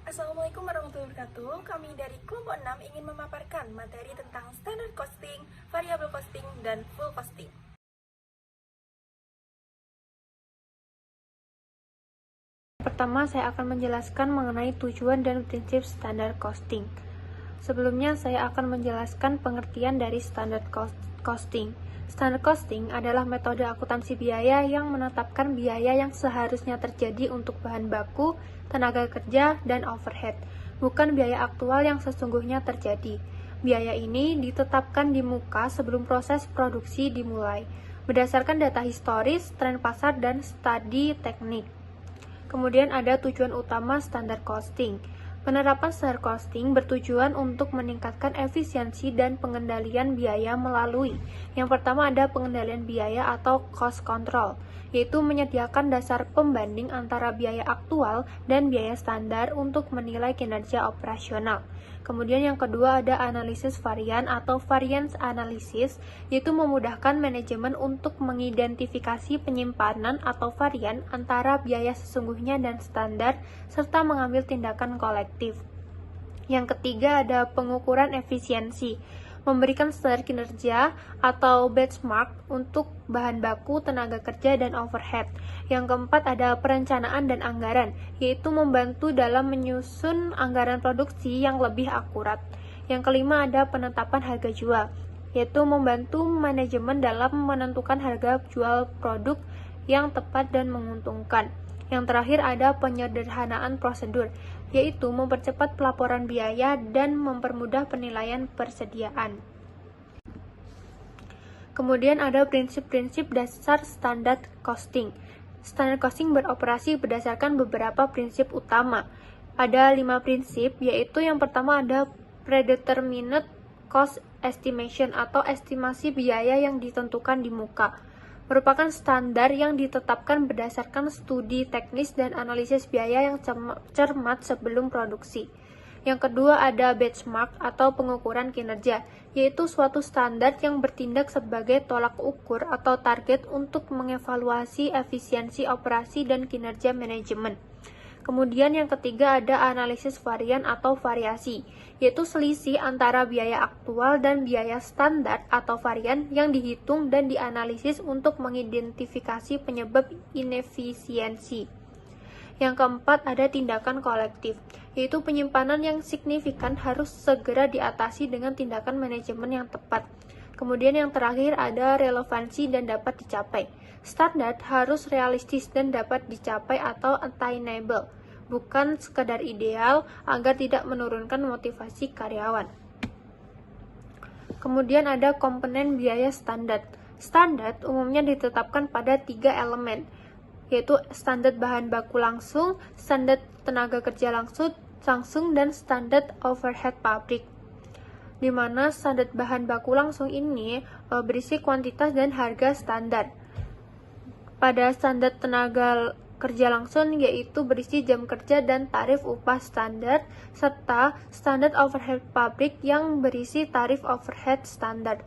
Assalamualaikum warahmatullahi wabarakatuh. Kami dari kelompok 6 ingin memaparkan materi tentang standard costing, variable costing, dan full costing. Pertama, saya akan menjelaskan mengenai tujuan dan prinsip standard costing. Sebelumnya, saya akan menjelaskan pengertian dari standard costing. Standard costing adalah metode akuntansi biaya yang menetapkan biaya yang seharusnya terjadi untuk bahan baku, tenaga kerja, dan overhead, bukan biaya aktual yang sesungguhnya terjadi. Biaya ini ditetapkan di muka sebelum proses produksi dimulai, berdasarkan data historis, tren pasar, dan studi teknik. Kemudian ada tujuan utama standar costing. Penerapan standar costing bertujuan untuk meningkatkan efisiensi dan pengendalian biaya melalui yang pertama ada pengendalian biaya atau cost control, yaitu menyediakan dasar pembanding antara biaya aktual dan biaya standar untuk menilai kinerja operasional. Kemudian yang kedua ada analisis varian atau variance analysis, yaitu memudahkan manajemen untuk mengidentifikasi penyimpanan atau varian antara biaya sesungguhnya dan standar, serta mengambil tindakan kolektif. Yang ketiga ada pengukuran efisiensi, memberikan standar kinerja atau benchmark untuk bahan baku, tenaga kerja, dan overhead. Yang keempat ada perencanaan dan anggaran, yaitu membantu dalam menyusun anggaran produksi yang lebih akurat. Yang kelima ada penetapan harga jual, yaitu membantu manajemen dalam menentukan harga jual produk yang tepat dan menguntungkan. Yang terakhir ada penyederhanaan prosedur, yaitu mempercepat pelaporan biaya dan mempermudah penilaian persediaan. Kemudian ada prinsip-prinsip dasar standar costing. Standar costing beroperasi berdasarkan beberapa prinsip utama. Ada 5 prinsip, yaitu yang pertama ada predetermined cost estimation atau estimasi biaya yang ditentukan di muka. Merupakan standar yang ditetapkan berdasarkan studi teknis dan analisis biaya yang cermat sebelum produksi. Yang kedua ada benchmark atau pengukuran kinerja, yaitu suatu standar yang bertindak sebagai tolak ukur atau target untuk mengevaluasi efisiensi operasi dan kinerja manajemen. Kemudian yang ketiga ada analisis varian atau variasi, yaitu selisih antara biaya aktual dan biaya standar atau varian yang dihitung dan dianalisis untuk mengidentifikasi penyebab inefisiensi. Yang keempat ada tindakan kolektif, yaitu penyimpanan yang signifikan harus segera diatasi dengan tindakan manajemen yang tepat. Kemudian yang terakhir ada relevansi dan dapat dicapai. Standar harus realistis dan dapat dicapai atau attainable, bukan sekadar ideal agar tidak menurunkan motivasi karyawan. Kemudian ada komponen biaya standar. Standar umumnya ditetapkan pada 3 elemen, yaitu standar bahan baku langsung, standar tenaga kerja langsung, dan standar overhead pabrik. Di mana standar bahan baku langsung ini berisi kuantitas dan harga standar. Pada standar tenaga kerja langsung yaitu berisi jam kerja dan tarif upah standar, serta standar overhead pabrik yang berisi tarif overhead standar.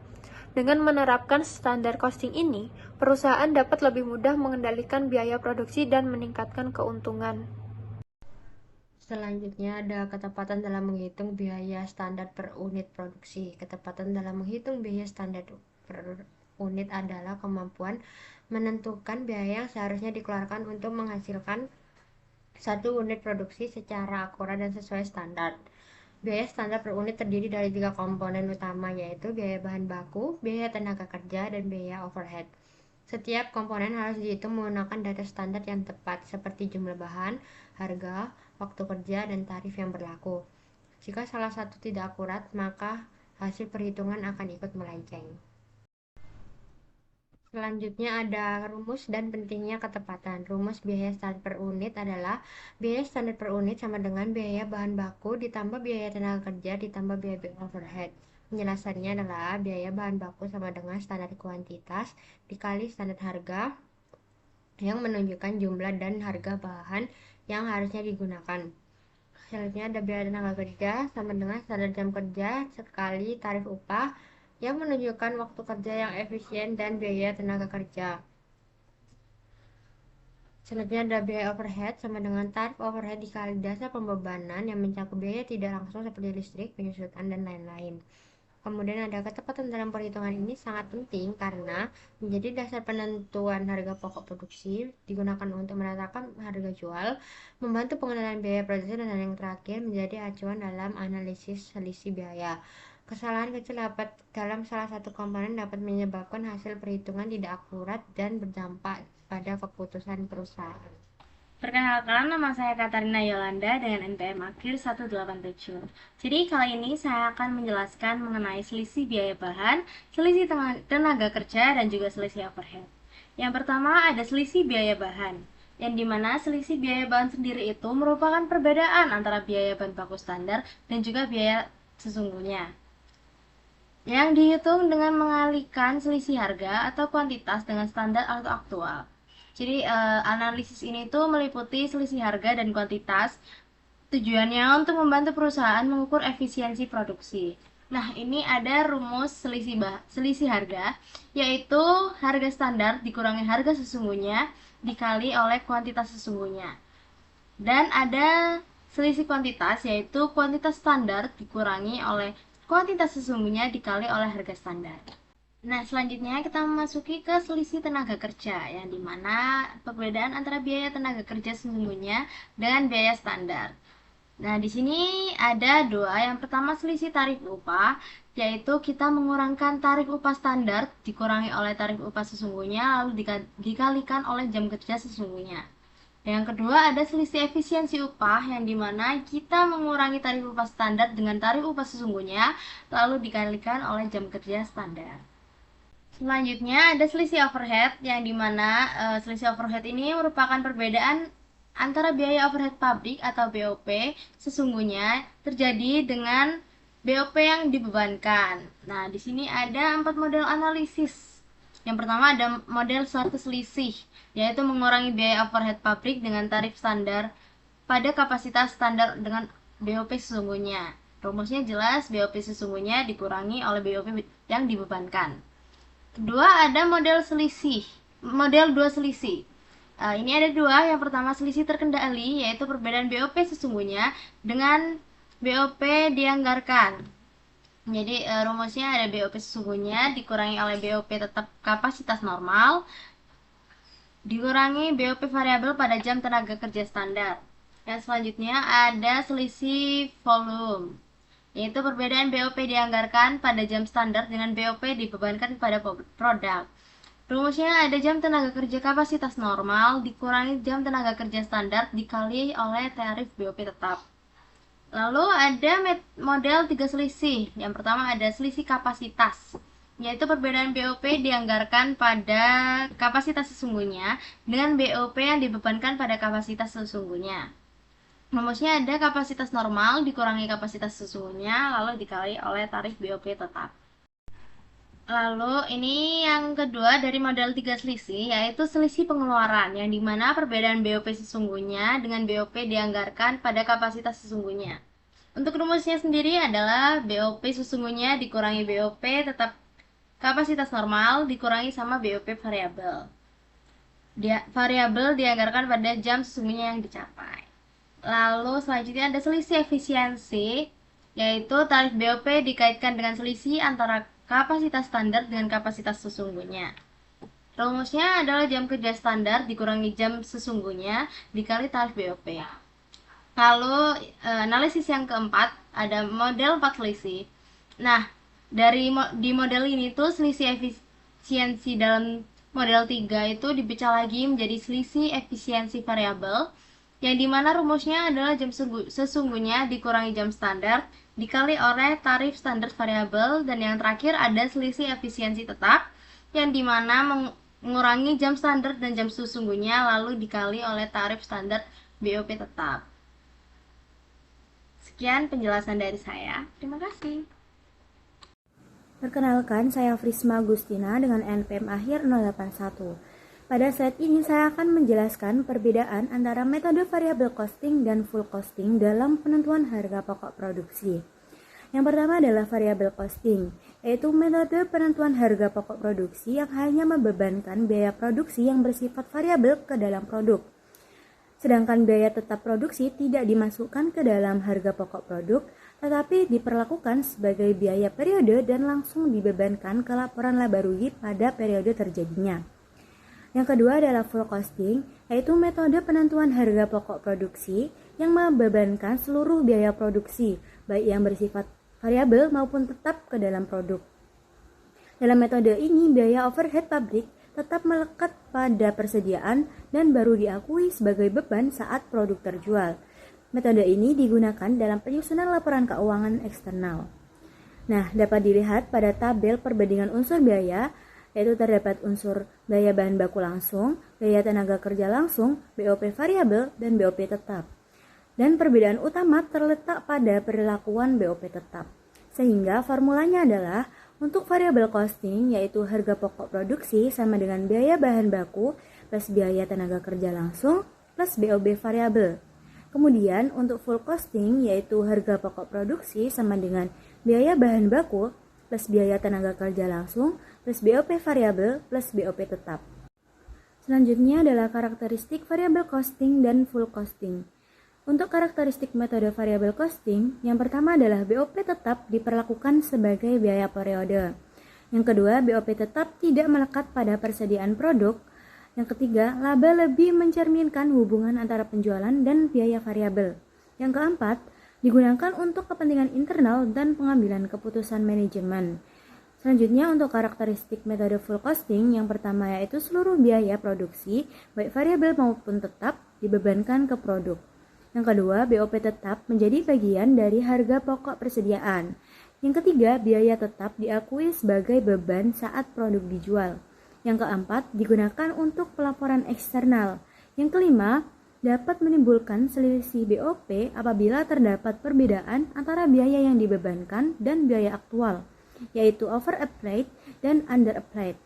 Dengan menerapkan standar costing ini, perusahaan dapat lebih mudah mengendalikan biaya produksi dan meningkatkan keuntungan. Selanjutnya ada ketepatan dalam menghitung biaya standar per unit produksi. Ketepatan dalam menghitung biaya standar per unit adalah kemampuan menentukan biaya yang seharusnya dikeluarkan untuk menghasilkan satu unit produksi secara akurat dan sesuai standar. Biaya standar per unit terdiri dari 3 komponen utama, yaitu biaya bahan baku, biaya tenaga kerja, dan biaya overhead. Setiap komponen harus dihitung menggunakan data standar yang tepat, seperti jumlah bahan, harga, waktu kerja, dan tarif yang berlaku. Jika salah satu tidak akurat, maka hasil perhitungan akan ikut melenceng. Selanjutnya ada rumus dan pentingnya ketepatan. Rumus biaya standar per unit adalah biaya standar per unit sama dengan biaya bahan baku ditambah biaya tenaga kerja ditambah biaya overhead. Penjelasannya adalah biaya bahan baku sama dengan standar kuantitas dikali standar harga yang menunjukkan jumlah dan harga bahan yang harusnya digunakan. Selanjutnya ada biaya tenaga kerja sama dengan standar jam kerja sekali tarif upah yang menunjukkan waktu kerja yang efisien dan biaya tenaga kerja. Selanjutnya ada biaya overhead sama dengan tarif overhead dikali dasar pembebanan yang mencakup biaya tidak langsung seperti listrik, penyusutan, dan lain-lain. Kemudian ada ketepatan dalam perhitungan ini sangat penting karena menjadi dasar penentuan harga pokok produksi, digunakan untuk menetapkan harga jual, membantu pengenalan biaya produksi, dan yang terakhir menjadi acuan dalam analisis selisih biaya. Kesalahan kecil dapat dalam salah satu komponen dapat menyebabkan hasil perhitungan tidak akurat dan berdampak pada keputusan perusahaan. Perkenalkan, nama saya Katarina Yolanda dengan NPM akhir 187. Jadi kali ini saya akan menjelaskan mengenai selisih biaya bahan, selisih tenaga kerja, dan juga selisih overhead. Yang pertama ada selisih biaya bahan, yang dimana selisih biaya bahan sendiri itu merupakan perbedaan antara biaya bahan baku standar dan juga biaya sesungguhnya, yang dihitung dengan mengalihkan selisih harga atau kuantitas dengan standar atau aktual. Jadi analisis ini tuh meliputi selisih harga dan kuantitas. Tujuannya untuk membantu perusahaan mengukur efisiensi produksi. Nah, ini ada rumus selisih harga, yaitu harga standar dikurangi harga sesungguhnya dikali oleh kuantitas sesungguhnya. Dan ada selisih kuantitas, yaitu kuantitas standar dikurangi oleh kuantitas sesungguhnya dikali oleh harga standar. Nah, selanjutnya kita memasuki ke selisih tenaga kerja, yang dimana perbedaan antara biaya tenaga kerja sesungguhnya dengan biaya standar. Nah, di sini ada dua. Yang pertama selisih tarif upah, yaitu kita mengurangkan tarif upah standar dikurangi oleh tarif upah sesungguhnya lalu dikalikan oleh jam kerja sesungguhnya. Yang kedua ada selisih efisiensi upah, yang dimana kita mengurangi tarif upah standar dengan tarif upah sesungguhnya lalu dikalikan oleh jam kerja standar. Selanjutnya ada selisih overhead, yang dimana selisih overhead ini merupakan perbedaan antara biaya overhead pabrik atau BOP sesungguhnya terjadi dengan BOP yang dibebankan. Nah, di sini ada 4 model analisis. Yang pertama ada model suatu selisih, yaitu mengurangi biaya overhead pabrik dengan tarif standar pada kapasitas standar dengan BOP sesungguhnya. Rumusnya jelas, BOP sesungguhnya dikurangi oleh BOP yang dibebankan. Kedua ada model dua selisih. Ini ada dua. Yang pertama selisih terkendali, yaitu perbedaan BOP sesungguhnya dengan BOP dianggarkan. Jadi rumusnya ada BOP sesungguhnya dikurangi oleh BOP tetap kapasitas normal dikurangi BOP variabel pada jam tenaga kerja standar. Yang selanjutnya ada selisih volume, yaitu perbedaan BOP dianggarkan pada jam standar dengan BOP dibebankan pada produk. Rumusnya ada jam tenaga kerja kapasitas normal dikurangi jam tenaga kerja standar dikali oleh tarif BOP tetap. Lalu ada model 3 selisih. Yang pertama ada selisih kapasitas, yaitu perbedaan BOP dianggarkan pada kapasitas sesungguhnya dengan BOP yang dibebankan pada kapasitas sesungguhnya. Rumusnya ada kapasitas normal dikurangi kapasitas sesungguhnya lalu dikali oleh tarif BOP tetap. Lalu ini yang kedua dari model 3 selisih, yaitu selisih pengeluaran, yang dimana perbedaan BOP sesungguhnya dengan BOP dianggarkan pada kapasitas sesungguhnya. Untuk rumusnya sendiri adalah BOP sesungguhnya dikurangi BOP tetap kapasitas normal dikurangi sama BOP variabel. Variabel dianggarkan pada jam sesungguhnya yang dicapai. Lalu selanjutnya ada selisih efisiensi, yaitu tarif BOP dikaitkan dengan selisih antara kapasitas standar dengan kapasitas sesungguhnya. Rumusnya adalah jam kerja standar dikurangi jam sesungguhnya dikali tarif BOP. Lalu analisis yang keempat ada model 4 selisih. Nah, di model ini tuh selisih efisiensi dalam model 3 itu dipecah lagi menjadi selisih efisiensi variabel, yang dimana rumusnya adalah jam sesungguhnya dikurangi jam standar dikali oleh tarif standar variabel, dan yang terakhir ada selisih efisiensi tetap, yang dimana mengurangi jam standar dan jam sesungguhnya lalu dikali oleh tarif standar BOP tetap. Sekian penjelasan dari saya. Terima kasih. Perkenalkan, saya Frisma Agustina dengan NPM akhir 081. Pada saat ini saya akan menjelaskan perbedaan antara metode variable costing dan full costing dalam penentuan harga pokok produksi. Yang pertama adalah variable costing, yaitu metode penentuan harga pokok produksi yang hanya membebankan biaya produksi yang bersifat variabel ke dalam produk. Sedangkan biaya tetap produksi tidak dimasukkan ke dalam harga pokok produk, tetapi diperlakukan sebagai biaya periode dan langsung dibebankan ke laporan laba rugi pada periode terjadinya. Yang kedua adalah full costing, yaitu metode penentuan harga pokok produksi yang membebankan seluruh biaya produksi, baik yang bersifat variabel maupun tetap ke dalam produk. Dalam metode ini, biaya overhead pabrik tetap melekat pada persediaan dan baru diakui sebagai beban saat produk terjual. Metode ini digunakan dalam penyusunan laporan keuangan eksternal. Nah, dapat dilihat pada tabel perbandingan unsur biaya, yaitu terdapat unsur biaya bahan baku langsung, biaya tenaga kerja langsung, BOP variabel, dan BOP tetap. Dan perbedaan utama terletak pada perilakuan BOP tetap. Sehingga formulanya adalah untuk variable costing, yaitu harga pokok produksi sama dengan biaya bahan baku plus biaya tenaga kerja langsung plus BOB variabel. Kemudian untuk full costing, yaitu harga pokok produksi sama dengan biaya bahan baku plus biaya tenaga kerja langsung plus BOP variabel plus BOP tetap. Selanjutnya adalah karakteristik variable costing dan full costing. Untuk karakteristik metode variable costing, yang pertama adalah BOP tetap diperlakukan sebagai biaya periode. Yang kedua, BOP tetap tidak melekat pada persediaan produk. Yang ketiga, laba lebih mencerminkan hubungan antara penjualan dan biaya variabel. Yang keempat, digunakan untuk kepentingan internal dan pengambilan keputusan manajemen. Selanjutnya untuk karakteristik metode full costing, yang pertama yaitu seluruh biaya produksi, baik variabel maupun tetap, dibebankan ke produk. Yang kedua, BOP tetap menjadi bagian dari harga pokok persediaan. Yang ketiga, biaya tetap diakui sebagai beban saat produk dijual. Yang keempat, digunakan untuk pelaporan eksternal. Yang kelima, dapat menimbulkan selisih BOP apabila terdapat perbedaan antara biaya yang dibebankan dan biaya aktual, yaitu over applied dan under applied.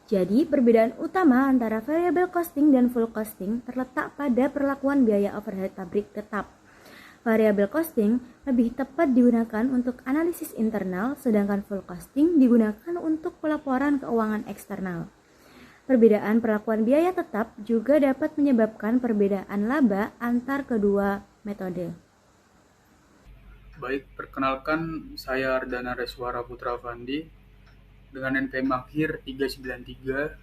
Jadi, perbedaan utama antara variable costing dan full costing terletak pada perlakuan biaya overhead pabrik tetap. Variable costing lebih tepat digunakan untuk analisis internal, sedangkan full costing digunakan untuk pelaporan keuangan eksternal. Perbedaan perlakuan biaya tetap juga dapat menyebabkan perbedaan laba antar kedua metode. Baik, perkenalkan saya Ardana Reswara Putra Fandi dengan NPM akhir 393.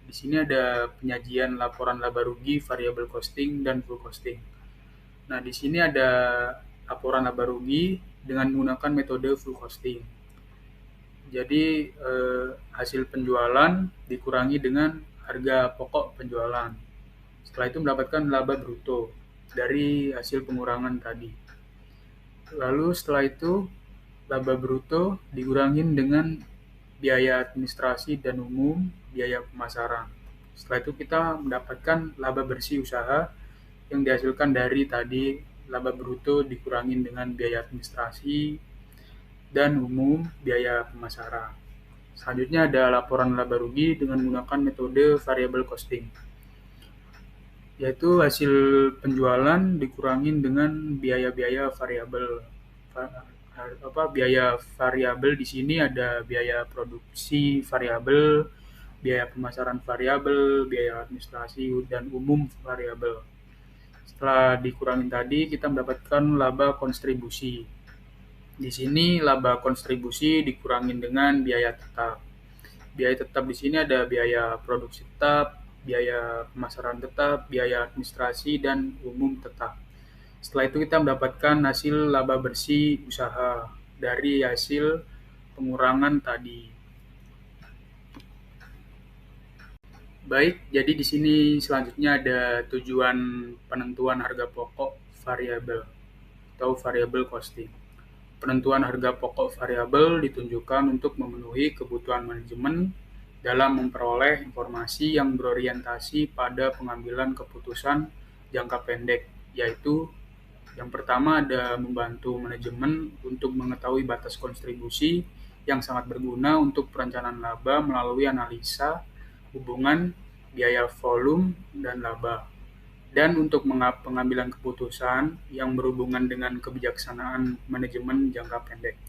Di sini ada penyajian laporan laba rugi, variable costing, dan full costing. Nah, di sini ada laporan laba rugi dengan menggunakan metode full costing. Jadi, hasil penjualan dikurangi dengan harga pokok penjualan. Setelah itu mendapatkan laba bruto dari hasil pengurangan tadi. Lalu setelah itu, laba bruto dikurangin dengan biaya administrasi dan umum, biaya pemasaran. Setelah itu kita mendapatkan laba bersih usaha yang dihasilkan dari tadi laba bruto dikurangin dengan biaya administrasi dan umum, biaya pemasaran. Selanjutnya ada laporan laba rugi dengan menggunakan metode variable costing, yaitu hasil penjualan dikurangin dengan biaya-biaya variabel. Biaya variabel di sini ada biaya produksi variabel, biaya pemasaran variabel, biaya administrasi dan umum variabel. Setelah dikurangin tadi, kita mendapatkan laba kontribusi. Di sini laba kontribusi dikurangin dengan biaya tetap. Biaya tetap di sini ada biaya produksi tetap, biaya pemasaran tetap, biaya administrasi dan umum tetap. Setelah itu kita mendapatkan hasil laba bersih usaha dari hasil pengurangan tadi. Baik, jadi di sini selanjutnya ada tujuan penentuan harga pokok variabel atau variable costing. Penentuan harga pokok variabel ditunjukkan untuk memenuhi kebutuhan manajemen dalam memperoleh informasi yang berorientasi pada pengambilan keputusan jangka pendek, yaitu yang pertama ada membantu manajemen untuk mengetahui batas kontribusi yang sangat berguna untuk perencanaan laba melalui analisa hubungan biaya volume dan laba, dan untuk pengambilan keputusan yang berhubungan dengan kebijaksanaan manajemen jangka pendek.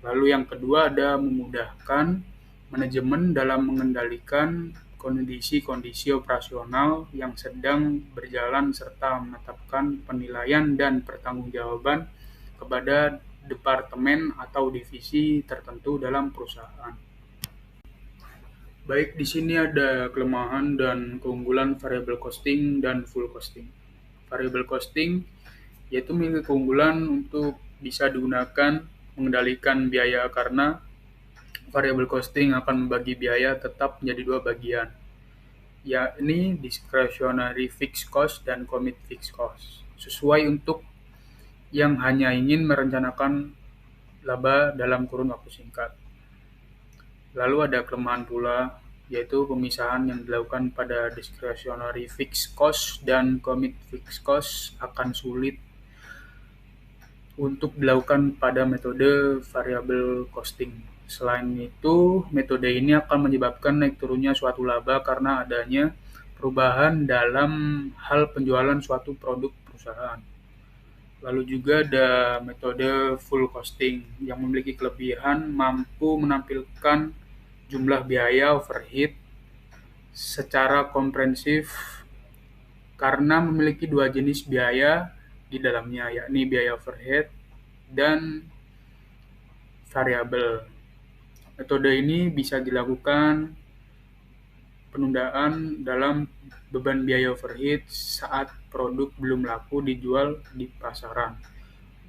Lalu yang kedua ada memudahkan manajemen dalam mengendalikan kondisi-kondisi operasional yang sedang berjalan serta menetapkan penilaian dan pertanggungjawaban kepada departemen atau divisi tertentu dalam perusahaan. Baik, di sini ada kelemahan dan keunggulan variable costing dan full costing. Variable costing yaitu memiliki keunggulan untuk bisa digunakan mengendalikan biaya karena variable costing akan membagi biaya tetap menjadi dua bagian, yakni discretionary fixed cost dan commit fixed cost, sesuai untuk yang hanya ingin merencanakan laba dalam kurun waktu singkat. Lalu ada kelemahan pula, yaitu pemisahan yang dilakukan pada discretionary fixed cost dan commit fixed cost akan sulit untuk dilakukan pada metode variable costing. Selain itu, metode ini akan menyebabkan naik turunnya suatu laba karena adanya perubahan dalam hal penjualan suatu produk perusahaan. Lalu juga ada metode full costing yang memiliki kelebihan mampu menampilkan jumlah biaya overhead secara komprehensif karena memiliki dua jenis biaya di dalamnya, yakni biaya overhead dan variabel. Metode ini bisa dilakukan penundaan dalam beban biaya overhead saat produk belum laku dijual di pasaran.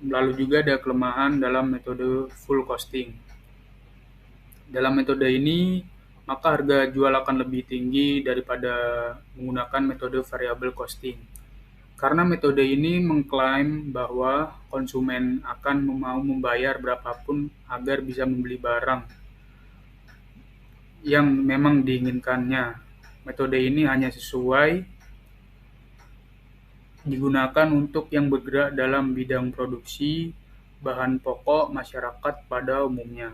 Lalu juga ada kelemahan dalam metode full costing. Dalam metode ini, maka harga jual akan lebih tinggi daripada menggunakan metode variable costing. Karena metode ini mengklaim bahwa konsumen akan mau membayar berapapun agar bisa membeli barang yang memang diinginkannya. Metode ini hanya sesuai digunakan untuk yang bergerak dalam bidang produksi bahan pokok masyarakat pada umumnya.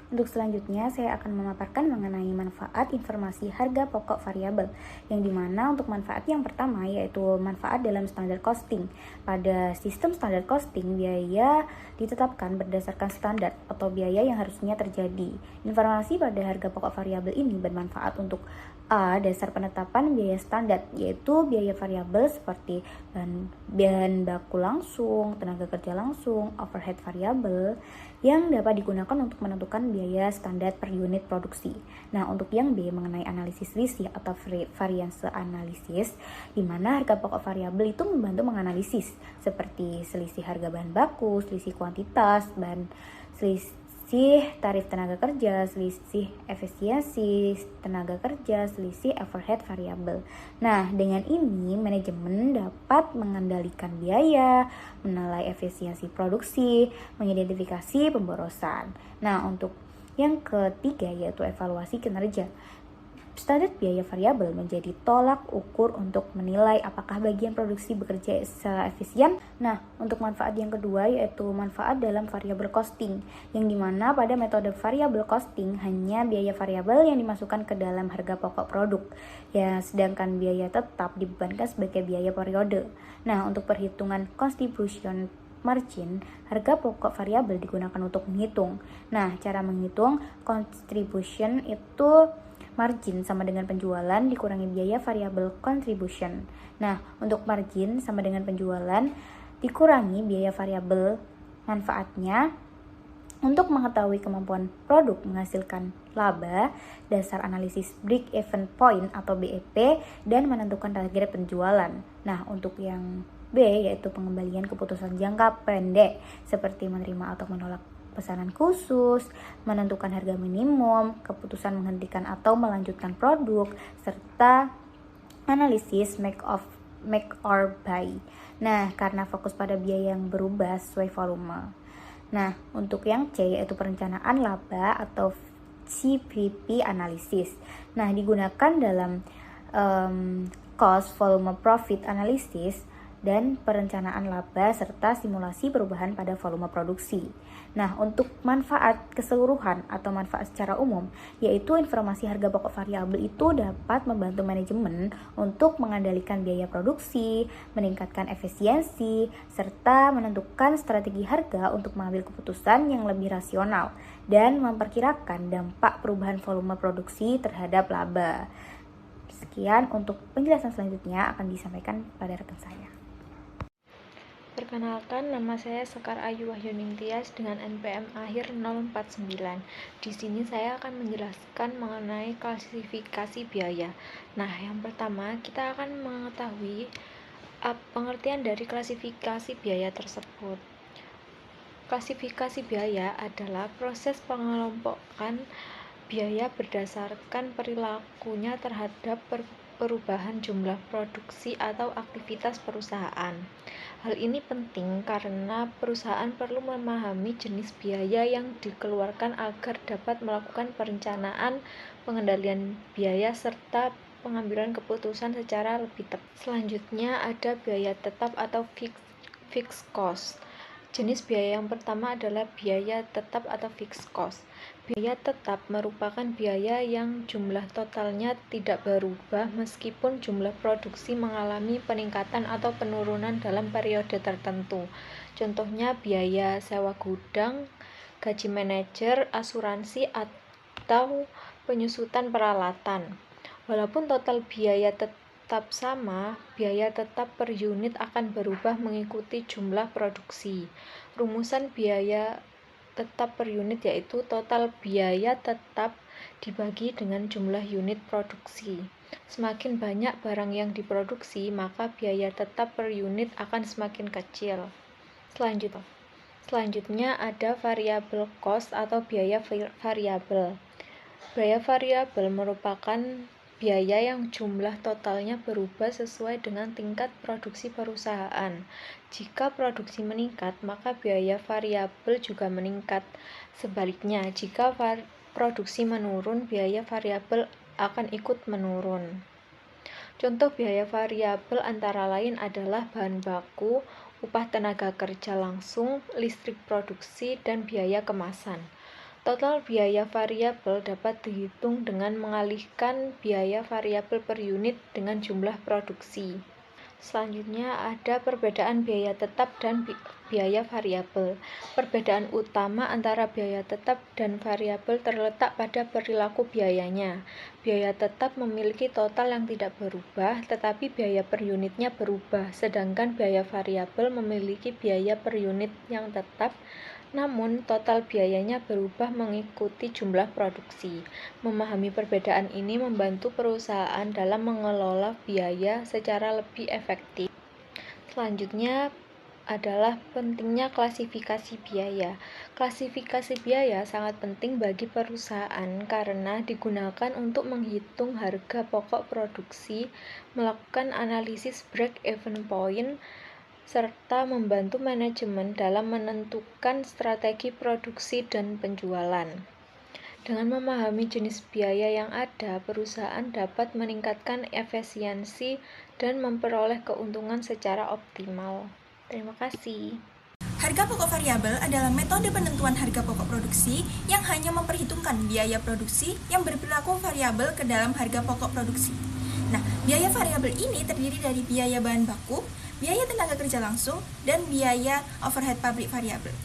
Untuk selanjutnya, saya akan memaparkan mengenai manfaat informasi harga pokok variabel, yang dimana untuk manfaat yang pertama yaitu manfaat dalam standar costing. Pada sistem standar costing, biaya ditetapkan berdasarkan standar atau biaya yang harusnya terjadi. Informasi pada harga pokok variabel ini bermanfaat untuk A. Dasar penetapan biaya standar, yaitu biaya variabel seperti bahan baku langsung, tenaga kerja langsung, overhead variabel, yang dapat digunakan untuk menentukan biaya standar per unit produksi. Nah, untuk yang B mengenai analisis selisih atau variance analisis, di mana harga pokok variabel itu membantu menganalisis seperti selisih harga bahan baku, selisih kuantitas, selisih tarif tenaga kerja, selisih efisiensi tenaga kerja, selisih overhead variabel. Nah, dengan ini manajemen dapat mengendalikan biaya, menilai efisiensi produksi, mengidentifikasi pemborosan. Nah, untuk yang ketiga yaitu evaluasi kinerja. Standar biaya variabel menjadi tolak ukur untuk menilai apakah bagian produksi bekerja secara efisien. Nah, untuk manfaat yang kedua yaitu manfaat dalam variable costing, yang dimana pada metode variable costing hanya biaya variabel yang dimasukkan ke dalam harga pokok produk, ya, sedangkan biaya tetap dibebankan sebagai biaya periode. Nah, untuk perhitungan contribution margin, harga pokok variabel digunakan untuk menghitung. Nah, cara menghitung contribution itu margin sama dengan penjualan dikurangi biaya variabel contribution. Nah, untuk margin sama dengan penjualan dikurangi biaya variabel manfaatnya. Untuk mengetahui kemampuan produk menghasilkan laba, dasar analisis break even point atau BEP, dan menentukan target penjualan. Nah, untuk yang B yaitu pengembalian keputusan jangka pendek seperti menerima atau menolak pesanan khusus, menentukan harga minimum, keputusan menghentikan atau melanjutkan produk, serta analisis make or buy. Nah, karena fokus pada biaya yang berubah sesuai volume. Nah, untuk yang C yaitu perencanaan laba atau CPP analysis. Nah, digunakan dalam cost volume profit analysis dan perencanaan laba serta simulasi perubahan pada volume produksi. Nah, untuk manfaat keseluruhan atau manfaat secara umum, yaitu informasi harga pokok variabel itu dapat membantu manajemen untuk mengendalikan biaya produksi, meningkatkan efisiensi, serta menentukan strategi harga untuk mengambil keputusan yang lebih rasional dan memperkirakan dampak perubahan volume produksi terhadap laba. Sekian untuk penjelasan selanjutnya akan disampaikan pada rekan saya. Perkenalkan, nama saya Sekar Ayu Wahyuning Tias dengan NPM akhir 049. Di sini saya akan menjelaskan mengenai klasifikasi biaya. Nah, yang pertama kita akan mengetahui pengertian dari klasifikasi biaya tersebut. Klasifikasi biaya adalah proses pengelompokan biaya berdasarkan perilakunya terhadap perubahan jumlah produksi atau aktivitas perusahaan. Hal ini penting karena perusahaan perlu memahami jenis biaya yang dikeluarkan agar dapat melakukan perencanaan, pengendalian biaya, serta pengambilan keputusan secara lebih tepat. Selanjutnya ada biaya tetap atau fixed cost. Jenis biaya yang pertama adalah biaya tetap atau fixed cost. Biaya tetap merupakan biaya yang jumlah totalnya tidak berubah meskipun jumlah produksi mengalami peningkatan atau penurunan dalam periode tertentu. Contohnya biaya sewa gudang, gaji manajer, asuransi, atau penyusutan peralatan. Walaupun total biaya tetap sama, biaya tetap per unit akan berubah mengikuti jumlah produksi. Rumusan biaya tetap per unit yaitu total biaya tetap dibagi dengan jumlah unit produksi. Semakin banyak barang yang diproduksi, maka biaya tetap per unit akan semakin kecil. Selanjutnya ada variable cost atau biaya variabel. Biaya variabel merupakan biaya yang jumlah totalnya berubah sesuai dengan tingkat produksi perusahaan. Jika produksi meningkat, maka biaya variabel juga meningkat. Sebaliknya, jika produksi menurun, biaya variabel akan ikut menurun. Contoh biaya variabel antara lain adalah bahan baku, upah tenaga kerja langsung, listrik produksi, dan biaya kemasan. Total biaya variabel dapat dihitung dengan mengalihkan biaya variabel per unit dengan jumlah produksi. Selanjutnya ada perbedaan biaya tetap dan biaya variabel. Perbedaan utama antara biaya tetap dan variabel terletak pada perilaku biayanya. Biaya tetap memiliki total yang tidak berubah, tetapi biaya per unitnya berubah, sedangkan biaya variabel memiliki biaya per unit yang tetap, namun total biayanya berubah mengikuti jumlah produksi. Memahami perbedaan ini membantu perusahaan dalam mengelola biaya secara lebih efektif. Selanjutnya adalah pentingnya klasifikasi biaya. Klasifikasi biaya sangat penting bagi perusahaan karena digunakan untuk menghitung harga pokok produksi, melakukan analisis break-even point, serta membantu manajemen dalam menentukan strategi produksi dan penjualan. Dengan memahami jenis biaya yang ada, perusahaan dapat meningkatkan efisiensi dan memperoleh keuntungan secara optimal. Terima kasih. Harga pokok variabel adalah metode penentuan harga pokok produksi yang hanya memperhitungkan biaya produksi yang berperilaku variabel ke dalam harga pokok produksi. Nah, biaya variabel ini terdiri dari biaya bahan baku, biaya tenaga kerja langsung, dan biaya overhead pabrik variabel.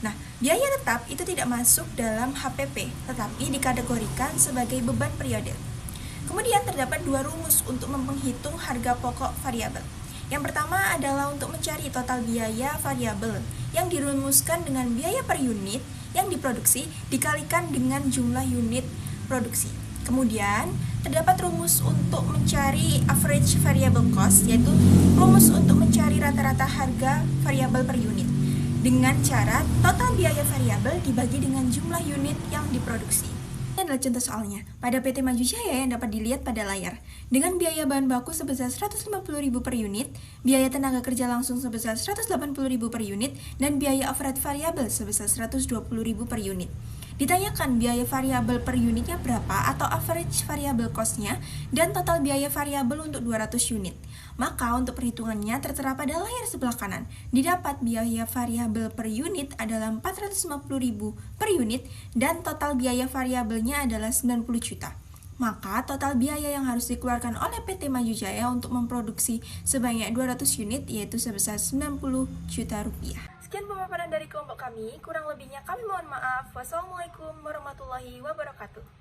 Nah, biaya tetap itu tidak masuk dalam HPP, tetapi dikategorikan sebagai beban periode. Kemudian terdapat dua rumus untuk menghitung harga pokok variabel. Yang pertama adalah untuk mencari total biaya variabel yang dirumuskan dengan biaya per unit yang diproduksi dikalikan dengan jumlah unit produksi. Kemudian terdapat rumus untuk mencari average variable cost, yaitu rumus untuk mencari rata-rata harga variabel per unit dengan cara total biaya variabel dibagi dengan jumlah unit yang diproduksi. Ini adalah contoh soalnya pada PT Maju Jaya yang dapat dilihat pada layar. Dengan biaya bahan baku sebesar 150.000 per unit, biaya tenaga kerja langsung sebesar 180.000 per unit, dan biaya overhead variabel sebesar 120.000 per unit. Ditanyakan biaya variabel per unitnya berapa atau average variable cost-nya dan total biaya variabel untuk 200 unit. Maka untuk perhitungannya tertera pada layar sebelah kanan. Didapat biaya variabel per unit adalah 450.000 per unit dan total biaya variabelnya adalah 90 juta. Maka total biaya yang harus dikeluarkan oleh PT Maju Jaya untuk memproduksi sebanyak 200 unit yaitu sebesar 90 juta rupiah. Sekian pemaparan dari kelompok kami, kurang lebihnya kami mohon maaf. Wassalamualaikum warahmatullahi wabarakatuh.